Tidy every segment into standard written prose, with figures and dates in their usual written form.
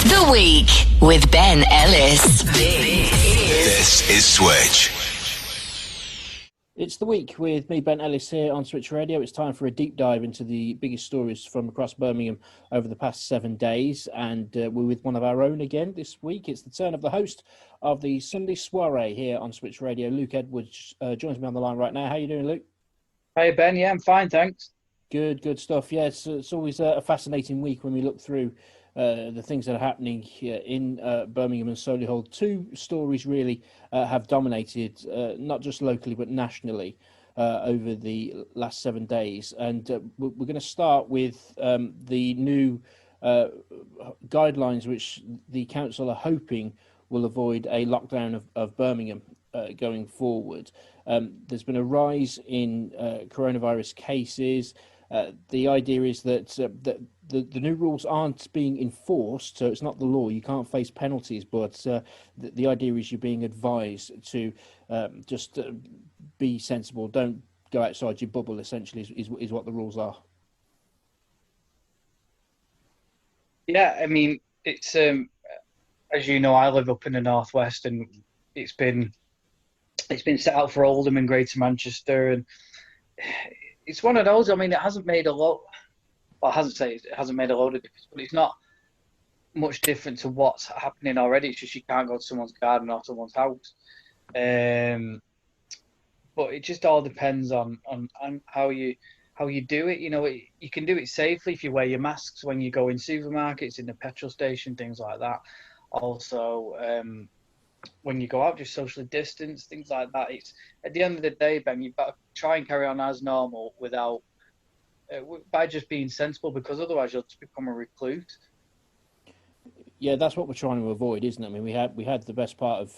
The Week with Ben Ellis. This is Switch. It's The Week with me, Ben Ellis, here on Switch Radio. It's time for a deep dive into the biggest stories from across Birmingham over the past 7 days. And we're with one of our own again this week. It's the turn of the host of the Sunday Soiree here on Switch Radio. Luke Edwards joins me on the line right now. How you doing, Luke? Hey, Ben. Yeah, I'm fine, thanks. Good stuff. Yeah, it's always a fascinating week when we look through the things that are happening here in Birmingham and Solihull. Two stories really have dominated, not just locally but nationally, over the last 7 days. And we're going to start with the new guidelines which the council are hoping will avoid a lockdown of Birmingham going forward. There's been a rise in coronavirus cases. The idea is that the new rules aren't being enforced, so it's not the law. You can't face penalties, but the idea is you're being advised to just be sensible. Don't go outside your bubble, essentially, is what the rules are. Yeah, I mean, it's as you know, I live up in the northwest, and it's been set out for Oldham and Greater Manchester, and it's one of those. I mean, it hasn't made a lot. Well, it hasn't made a load of difference, but it's not much different to what's happening already. It's just you can't go to someone's garden or someone's house. But it just all depends on how you do it. You know, you can do it safely if you wear your masks when you go in supermarkets, in the petrol station, things like that. Also, when you go out, just socially distance, things like that. It's at the end of the day, Ben, you've got to try and carry on as normal without by just being sensible, because otherwise you'll just become a recluse. Yeah, that's what we're trying to avoid, isn't it? I mean, we had the best part of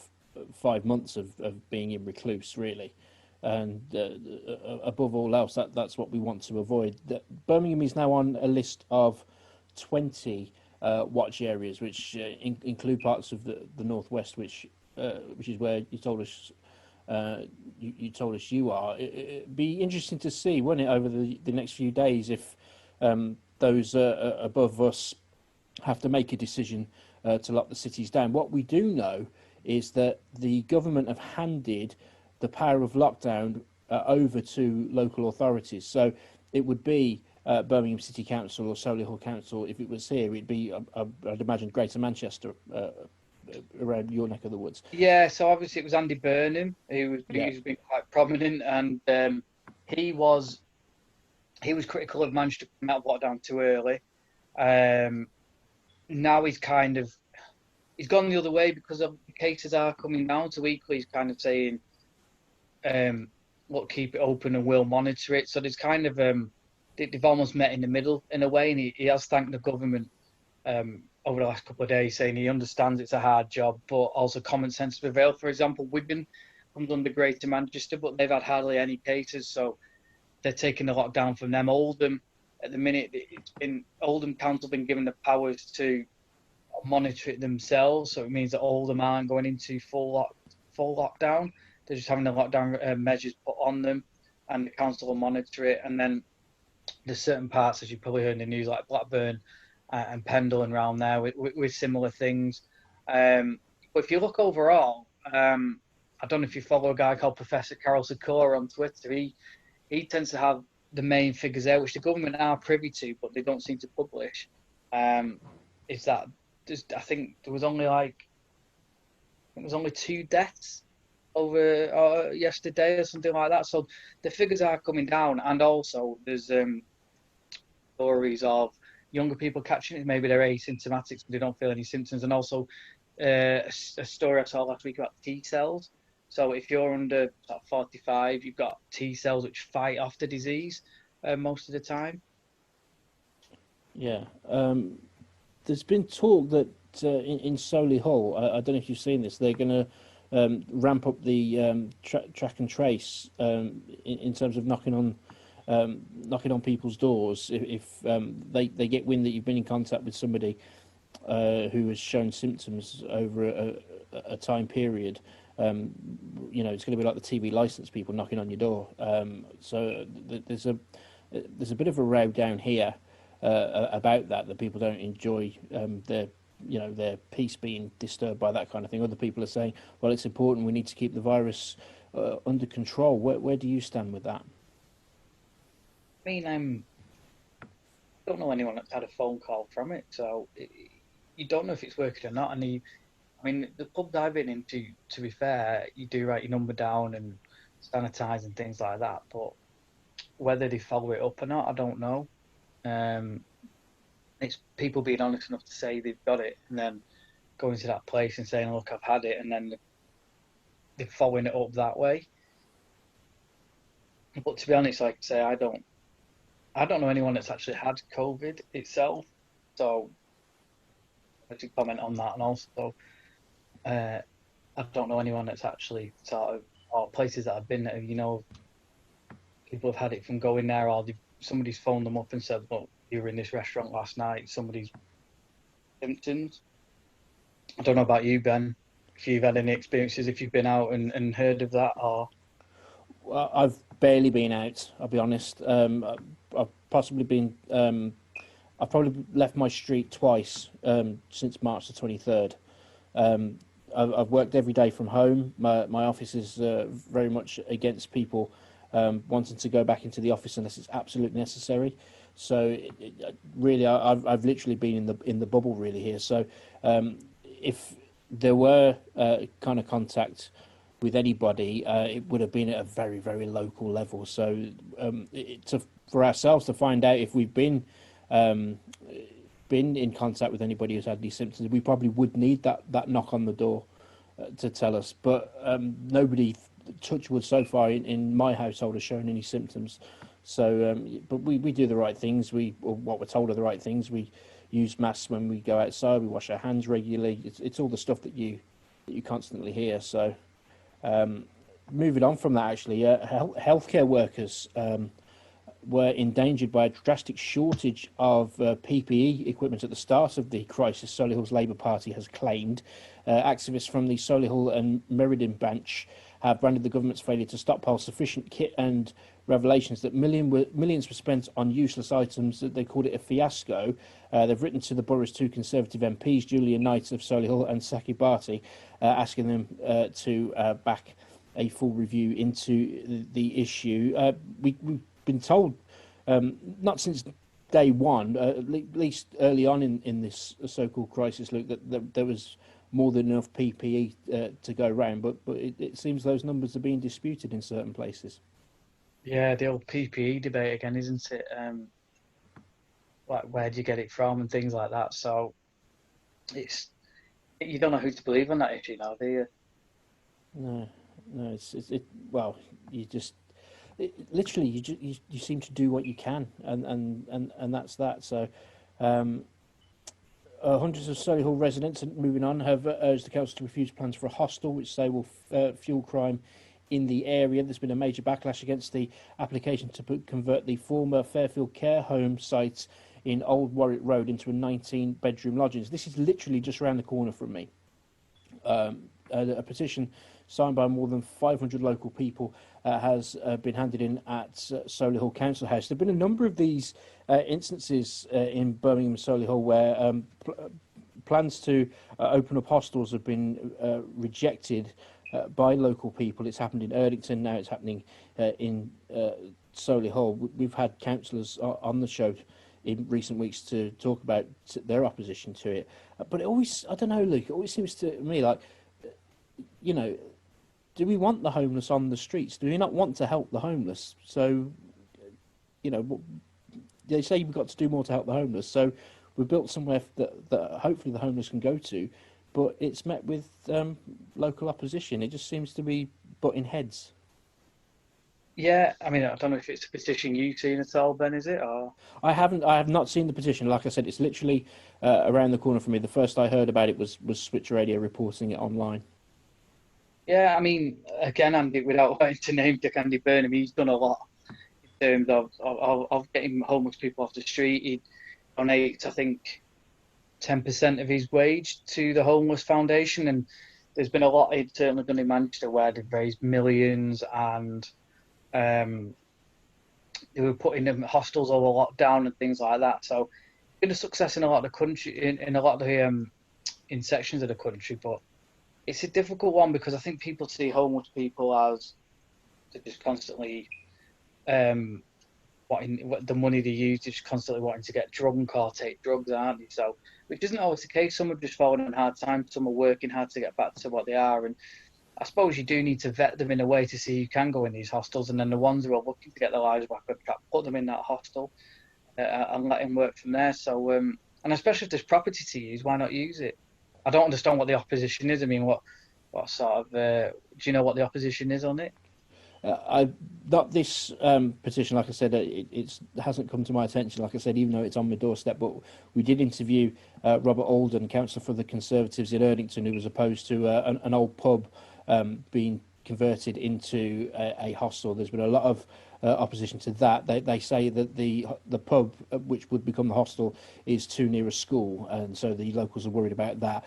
5 months of being in recluse, really, and above all else, that's what we want to avoid. Birmingham is now on a list of 20 watch areas, which include parts of the northwest, which is where you told us you are. It'd be interesting to see, wouldn't it, over the next few days, if those above us have to make a decision to lock the cities down. What we do know is that the government have handed the power of lockdown over to local authorities. So it would be Birmingham City Council or Solihull Council. If it was here, it'd be, I'd imagine, Greater Manchester, around your neck of the woods. Yeah, so obviously it was Andy Burnham who's been quite prominent, and he was critical of Manchester coming out of lockdown too early. Now he's gone the other way because of the cases are coming down. So equally, he's kind of saying, "Look, keep it open and we'll monitor it." So there's kind of they've almost met in the middle in a way, and he has thanked the government over the last couple of days, saying he understands it's a hard job, but also common sense prevailed. For example, Wigan comes under Greater Manchester, but they've had hardly any cases, so they're taking the lockdown from them. Oldham, at the minute, Oldham Council been given the powers to monitor it themselves, so it means that Oldham aren't going into full lockdown. They're just having the lockdown measures put on them, and the council will monitor it. And then there's certain parts, as you probably heard in the news, like Blackburn and Pendle and around there with similar things. But if you look overall, I don't know if you follow a guy called Professor Carol Sikora on Twitter. He tends to have the main figures out, which the government are privy to, but they don't seem to publish. Is that I think there was only two deaths over yesterday or something like that. So the figures are coming down, and also there's stories of younger people catching it. Maybe they're asymptomatic, so they don't feel any symptoms. And also a story I saw last week about T cells. So if you're under 45, you've got T cells which fight off the disease most of the time. Yeah. There's been talk that in Solihull, I don't know if you've seen this, they're going to ramp up the track and trace in terms of knocking on people's doors if they get wind that you've been in contact with somebody who has shown symptoms over a time period. It's going to be like the TV license people knocking on your door. So there's a bit of a row down here about that people don't enjoy their peace being disturbed by that kind of thing. Other people are saying, well, it's important. We need to keep the virus under control. Where do you stand with that? I mean, I don't know anyone that's had a phone call from it, so you don't know if it's working or not. And I mean, the pubs I've been into, to be fair, you do write your number down and sanitize and things like that. But whether they follow it up or not, I don't know. It's people being honest enough to say they've got it, and then going to that place and saying, "Look, I've had it," and then they're following it up that way. But to be honest, like I say, I don't know anyone that's actually had COVID itself, so I have to comment on that. And also, I don't know anyone that's actually sort of, or places that I've been at, people have had it from going there, or somebody's phoned them up and said, "Look, you were in this restaurant last night, somebody's symptoms." I don't know about you, Ben, if you've had any experiences, if you've been out and heard of that, or... Well, I've barely been out, I'll be honest. I've possibly been... I've probably left my street twice since March the 23rd. I've worked every day from home. My office is very much against people wanting to go back into the office unless it's absolutely necessary. So really, I've literally been in the bubble really here. So if there were kind of contact with anybody, it would have been at a very, very local level. So for ourselves to find out if we've been in contact with anybody who's had these symptoms, we probably would need that knock on the door to tell us. But nobody, touch wood, so far in my household has shown any symptoms. So, but we do the right things. What we're told are the right things. We use masks when we go outside. We wash our hands regularly. It's all the stuff that you constantly hear. So, moving on from that, actually, healthcare workers were endangered by a drastic shortage of PPE equipment at the start of the crisis, Solihull's Labour Party has claimed. Activists from the Solihull and Merredin branch have branded the government's failure to stockpile sufficient kit and revelations that millions were spent on useless items. That they called it a fiasco. They've written to the borough's two Conservative MPs, Julia Knight of Solihull and Saki Barty, asking them to back a full review into the issue. We've been told, not since day one, at least early on in this so-called crisis, Luke, that there was more than enough PPE to go around, but it seems those numbers are being disputed in certain places. Yeah, the old PPE debate again, isn't it? Like, where do you get it from and things like that. So you don't know who to believe on that issue now, do you? No, well, you just literally you seem to do what you can, and that's that. So. Hundreds of Solihull residents, moving on, have urged the council to refuse plans for a hostel, which they will fuel crime in the area. There's been a major backlash against the application to convert the former Fairfield care home site in Old Warwick Road into a 19-bedroom lodgings. This is literally just around the corner from me. A petition signed by more than 500 local people has been handed in at Solihull Council House. There have been a number of these instances in Birmingham and Solihull where plans to open up hostels have been rejected by local people. It's happened in Erdington, now it's happening in Solihull. We've had councillors on the show in recent weeks to talk about their opposition to it. But it always, I don't know, Luke, it always seems to me like, do we want the homeless on the streets? Do we not want to help the homeless? So, they say we've got to do more to help the homeless. So we've built somewhere that hopefully the homeless can go to, but it's met with local opposition. It just seems to be butting heads. Yeah, I mean, I don't know if it's a petition you've seen at all, Ben, is it? Or I have not seen the petition. Like I said, it's literally around the corner from me. The first I heard about it was Switch Radio reporting it online. Yeah, I mean, again, Andy, without wanting to name Dick Andy Burnham, he's done a lot in terms of getting homeless people off the street. He donates, I think, 10% of his wage to the Homeless Foundation, and there's been a lot he's certainly done in Manchester where they've raised millions, and they were putting them hostels over lockdown and things like that. So it's been a success in a lot of the country, in a lot of the in sections of the country, but it's a difficult one because I think people see homeless people as they're just constantly what the money they use, they're just constantly wanting to get drunk or take drugs, aren't they? So, which isn't always the case. Some are just falling on hard times. Some are working hard to get back to what they are. And I suppose you do need to vet them in a way to see who can go in these hostels. And then the ones who are looking to get their lives back on track, put them in that hostel and let him work from there. So, and especially if there's property to use, why not use it? I don't understand what the opposition is. I mean, what sort of, do you know what the opposition is on it? I not this petition, like I said, it hasn't come to my attention. Like I said, even though it's on my doorstep, but we did interview Robert Alden, councillor for the Conservatives in Erdington, who was opposed to an old pub being converted into a hostel. There's been a lot of opposition to that. They say that the pub, which would become the hostel, is too near a school, and so the locals are worried about that.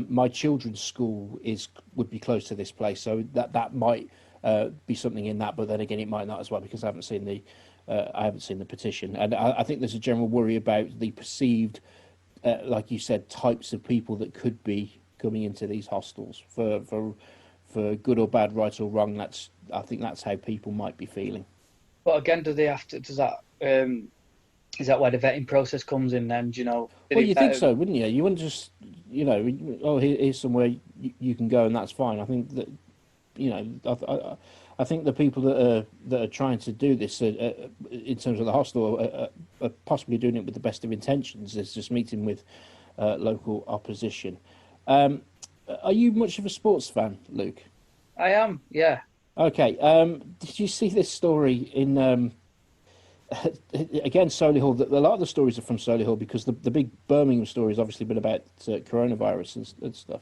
My children's school would be close to this place, so that might be something in that, but then again, it might not as well because I haven't seen the petition, and I think there's a general worry about the perceived, like you said, types of people that could be coming into these hostels for good or bad, right or wrong. I think that's how people might be feeling. But again, do they have to? Does that is that where the vetting process comes in? Then do you know? Well, you think so, wouldn't you? You wouldn't just, here's somewhere you can go and that's fine. I think that. I think the people that are trying to do this in terms of the hostel are possibly doing it with the best of intentions. It's just meeting with local opposition. Are you much of a sports fan, Luke? I am, yeah. Okay. Did you see this story in again Solihull? A lot of the stories are from Solihull because the big Birmingham story has obviously been about coronavirus and stuff.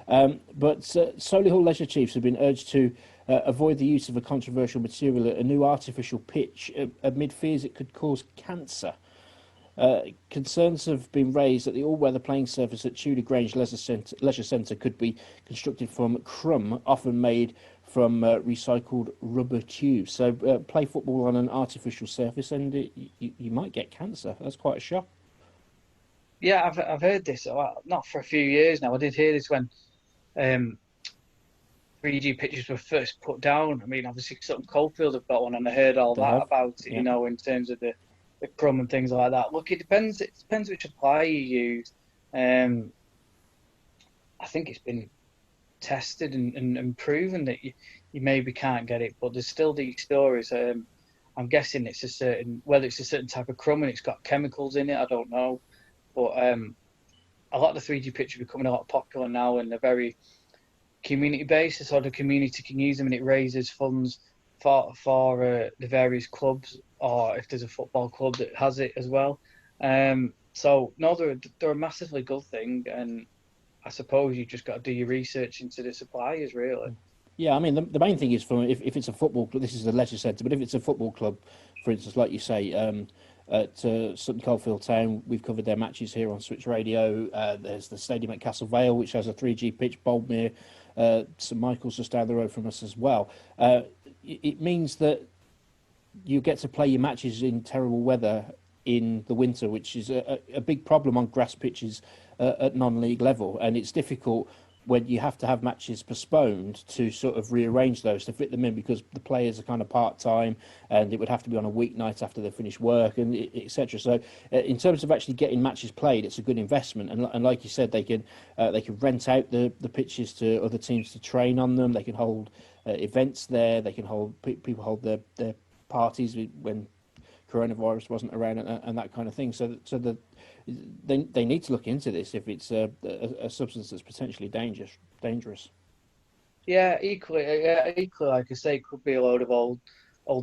But Solihull Leisure Chiefs have been urged to avoid the use of a controversial material at a new artificial pitch amid fears it could cause cancer. Concerns have been raised that the all-weather playing surface at Tudor Grange Leisure Centre could be constructed from crumb, often made from recycled rubber tubes. So play football on an artificial surface and you might get cancer. That's quite a shock. Yeah, I've heard this, not for a few years now. I did hear this when 3G pitches were first put down. I mean, obviously, Sutton Coldfield have got one, and I heard all that about it, yeah. In terms of the crumb and things like that. Look, it depends. It depends which apply you use. I think it's been tested and proven that you maybe can't get it, but there's still these stories. I'm guessing whether it's a certain type of crumb and it's got chemicals in it. I don't know. But a lot of the 3G pitches are becoming a lot popular now, and they're very community-based, so the community can use them, and it raises funds for the various clubs, or if there's a football club that has it as well. So no, they're a massively good thing, and I suppose you just got to do your research into the suppliers, really. Yeah, I mean the main thing is if it's a football club, this is a leisure centre, but if it's a football club, for instance, like you say. At Sutton Coldfield Town, we've covered their matches here on Switch Radio. There's the stadium at Castle Vale, which has a 3G pitch. Boldmere, St Michael's just down the road from us as well. It means that you get to play your matches in terrible weather in the winter, which is a big problem on grass pitches at non-league level, and it's difficult when you have to have matches postponed to sort of rearrange those to fit them in because the players are kind of part-time and it would have to be on a weeknight after they finish work and etc. So in terms of actually getting matches played, it's a good investment. And like you said, they can rent out the pitches to other teams to train on them. They can hold events there. They can people hold their parties when coronavirus wasn't around and that kind of thing. So they need to look into this if it's a substance that's potentially dangerous. Yeah, equally, like I say, it could be a load of old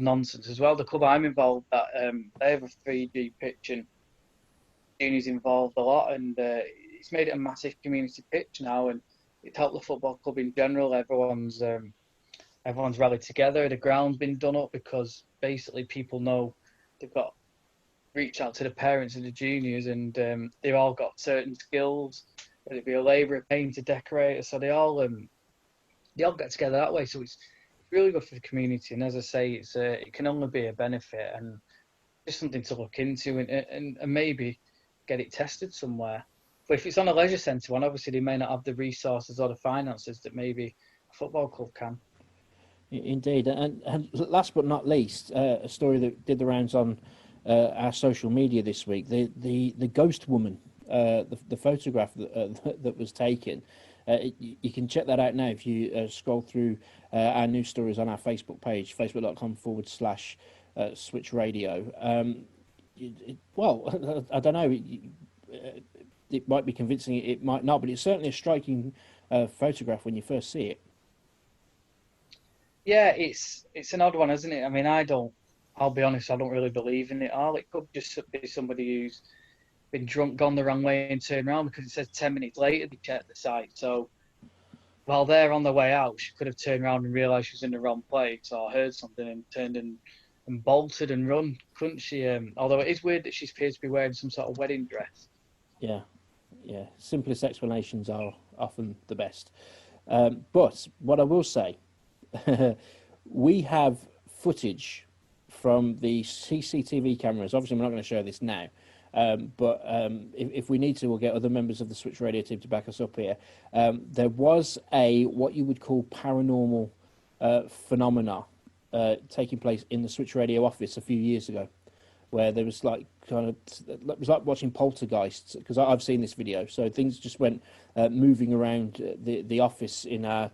nonsense as well. The club I'm involved at, they have a 3G pitch and Junior's involved a lot, and it's made it a massive community pitch now, and it's helped the football club in general. Everyone's rallied together. The ground's been done up because basically people know they've got reach out to the parents of the juniors, and they've all got certain skills, whether it be a labourer, painter, decorator. So they all get together that way. So it's really good for the community. And as I say, it can only be a benefit and just something to look into and maybe get it tested somewhere. But if it's on a leisure centre one, obviously they may not have the resources or the finances that maybe a football club can. Indeed, and last but not least, a story that did the rounds on our social media this week: the ghost woman, the photograph that was taken. You can check that out now if you scroll through our news stories on our Facebook page, facebook.com/Switch Radio. Well, I don't know. It might be convincing, it might not, but it's certainly a striking photograph when you first see it. Yeah, it's an odd one, isn't it? I mean, I'll be honest, I don't really believe in it all. It could just be somebody who's been drunk, gone the wrong way and turned around, because it says 10 minutes later they checked the site. So while they're on the way out, she could have turned around and realised she was in the wrong place or heard something and turned and bolted and run, couldn't she? Although it is weird that she appears to be wearing some sort of wedding dress. Yeah. Simplest explanations are often the best. But what I will say, we have footage from the CCTV cameras. Obviously, we're not going to show this now, but if we need to, we'll get other members of the Switch Radio team to back us up here. There was what you would call paranormal phenomena taking place in the Switch Radio office a few years ago, where there was it was like watching poltergeists, because I've seen this video. So things just went moving around the office in our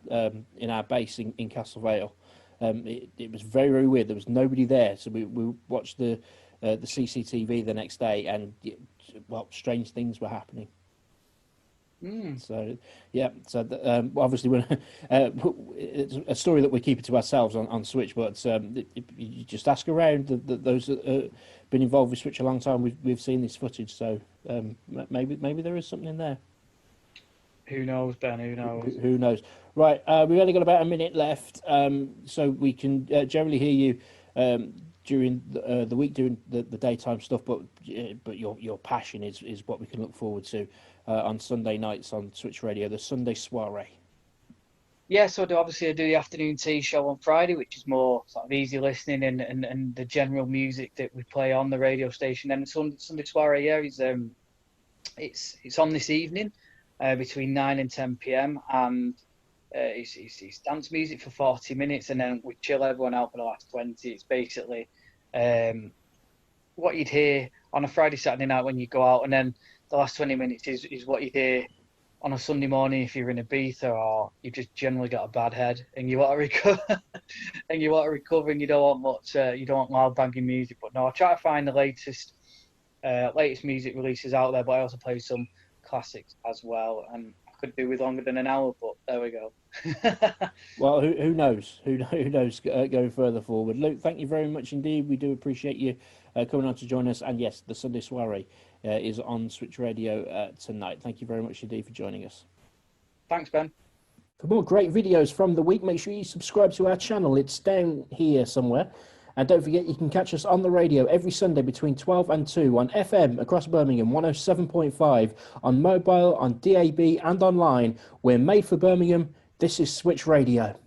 base in Castle Vale. It was very, very weird. There was nobody there, so we watched the CCTV the next day, and strange things were happening. So yeah, obviously we're it's a story that we're keeping to ourselves on Switch, but you just ask around those that have been involved with Switch a long time. We've seen this footage, so maybe there is something in there. Who knows, Ben? Who knows? Who knows? Right, we've only got about a minute left, so we can generally hear you during the week doing the daytime stuff, but your passion is what we can look forward to on Sunday nights on Switch Radio, the Sunday soiree. Yeah, so I do the afternoon tea show on Friday, which is more sort of easy listening and the general music that we play on the radio station. And Sunday soiree, yeah, it's on this evening between 9 and 10 p.m. and it's dance music for 40 minutes, and then we chill everyone out for the last 20. It's basically what you'd hear on a Friday, Saturday night when you go out, and then the last 20 minutes is what you hear on a Sunday morning if you're in Ibiza or you've just generally got a bad head and you want to recover and you don't want much, you don't want loud banging music. But no, I try to find the latest music releases out there, but I also play some classics as well, and I could do with longer than an hour, but there we go. Well, who knows? Who knows going further forward. Luke, thank you very much indeed. We do appreciate you coming on to join us. And yes, the Sunday soiree is on Switch Radio tonight. Thank you very much indeed for joining us. Thanks, Ben. For more great videos from the week, make sure you subscribe to our channel. It's down here somewhere. And don't forget, you can catch us on the radio every Sunday between 12 and 2 on FM across Birmingham, 107.5, on mobile, on DAB and online. We're made for Birmingham. This is Switch Radio.